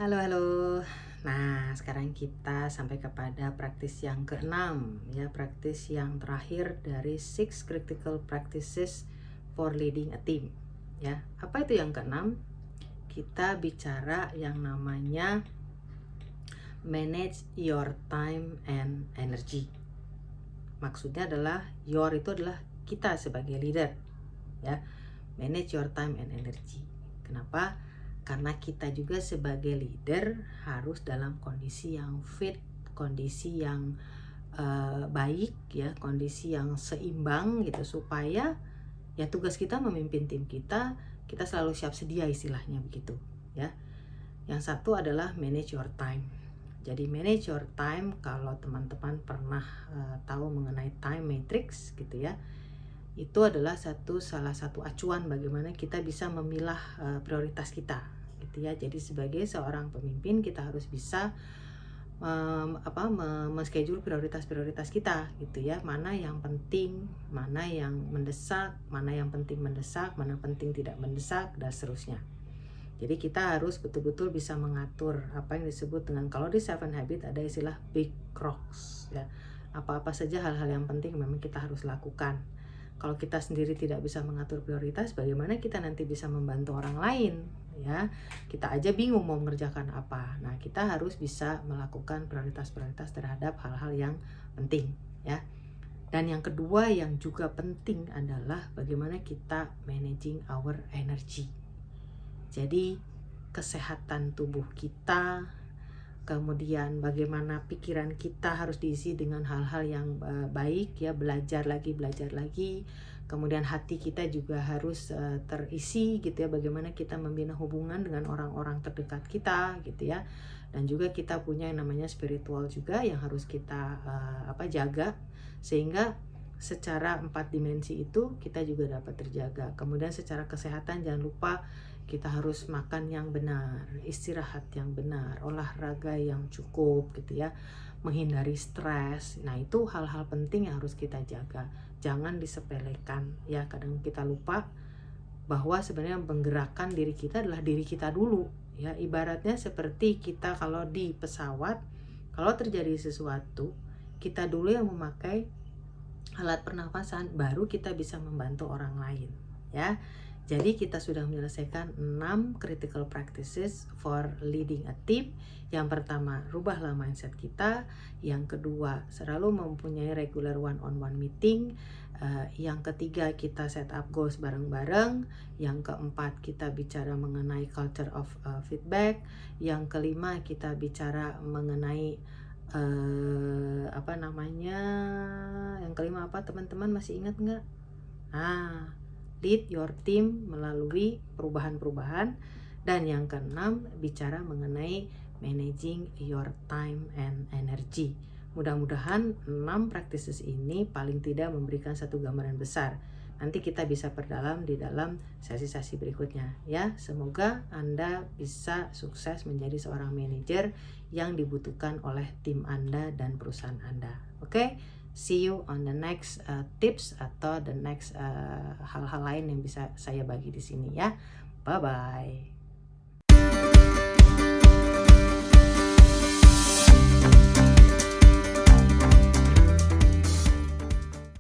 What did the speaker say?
Halo, halo. Nah, sekarang kita sampai kepada praktis yang keenam, ya, praktis yang terakhir dari Six Critical Practices for Leading a Team. Ya, apa itu yang keenam? Kita bicara yang namanya manage your time and energy. Maksudnya adalah your itu adalah kita sebagai leader, ya. Manage your time and energy. Kenapa? Karena kita juga sebagai leader harus dalam kondisi yang fit, kondisi yang baik, ya, kondisi yang seimbang gitu, supaya ya tugas kita memimpin tim kita selalu siap sedia, istilahnya begitu, ya. Yang satu adalah manage your time. Jadi manage your time, kalau teman-teman pernah tahu mengenai time matrix gitu ya, itu adalah salah satu acuan bagaimana kita bisa memilah prioritas kita gitu ya. Jadi sebagai seorang pemimpin kita harus bisa men-schedule prioritas-prioritas kita gitu ya. Mana yang penting, mana yang mendesak, mana yang penting mendesak, mana penting tidak mendesak, dan seterusnya. Jadi kita harus betul-betul bisa mengatur apa yang disebut dengan, kalau di Seven Habits ada istilah big rocks ya. Apa-apa saja hal-hal yang penting memang kita harus lakukan. Kalau kita sendiri tidak bisa mengatur prioritas, bagaimana kita nanti bisa membantu orang lain, ya? Kita aja bingung mau mengerjakan apa. Nah, kita harus bisa melakukan prioritas-prioritas terhadap hal-hal yang penting, ya. Dan yang kedua yang juga penting adalah bagaimana kita managing our energy. Jadi kesehatan tubuh kita, kemudian bagaimana pikiran kita harus diisi dengan hal-hal yang baik, ya, belajar lagi. Kemudian hati kita juga harus terisi gitu ya, bagaimana kita membina hubungan dengan orang-orang terdekat kita gitu ya. Dan juga kita punya yang namanya spiritual juga yang harus kita jaga, sehingga secara 4 dimensi itu kita juga dapat terjaga. Kemudian secara kesehatan jangan lupa kita harus makan yang benar, istirahat yang benar, olahraga yang cukup gitu ya, menghindari stres. Nah, itu hal-hal penting yang harus kita jaga. Jangan disepelekan ya. Kadang kita lupa bahwa sebenarnya menggerakkan diri kita adalah diri kita dulu ya. Ibaratnya seperti kita kalau di pesawat, kalau terjadi sesuatu, kita dulu yang memakai alat pernafasan, baru kita bisa membantu orang lain, ya. Jadi kita sudah menyelesaikan 6 critical practices for leading a team. Yang pertama, rubahlah mindset kita. Yang kedua, selalu mempunyai regular one-on-one meeting. Yang ketiga, kita set up goals bareng-bareng. Yang keempat, kita bicara mengenai culture of feedback. Yang kelima, kita bicara mengenai yang kelima apa, teman-teman masih ingat nggak? Lead your team melalui perubahan-perubahan. Dan yang keenam, bicara mengenai managing your time and energy. Mudah-mudahan 6 practices ini paling tidak memberikan satu gambaran besar. Nanti kita bisa perdalam di dalam sesi-sesi berikutnya, ya. Semoga Anda bisa sukses menjadi seorang manajer yang dibutuhkan oleh tim Anda dan perusahaan Anda. Oke? See you on the next tips atau the next hal-hal lain yang bisa saya bagi di sini, ya. Bye bye.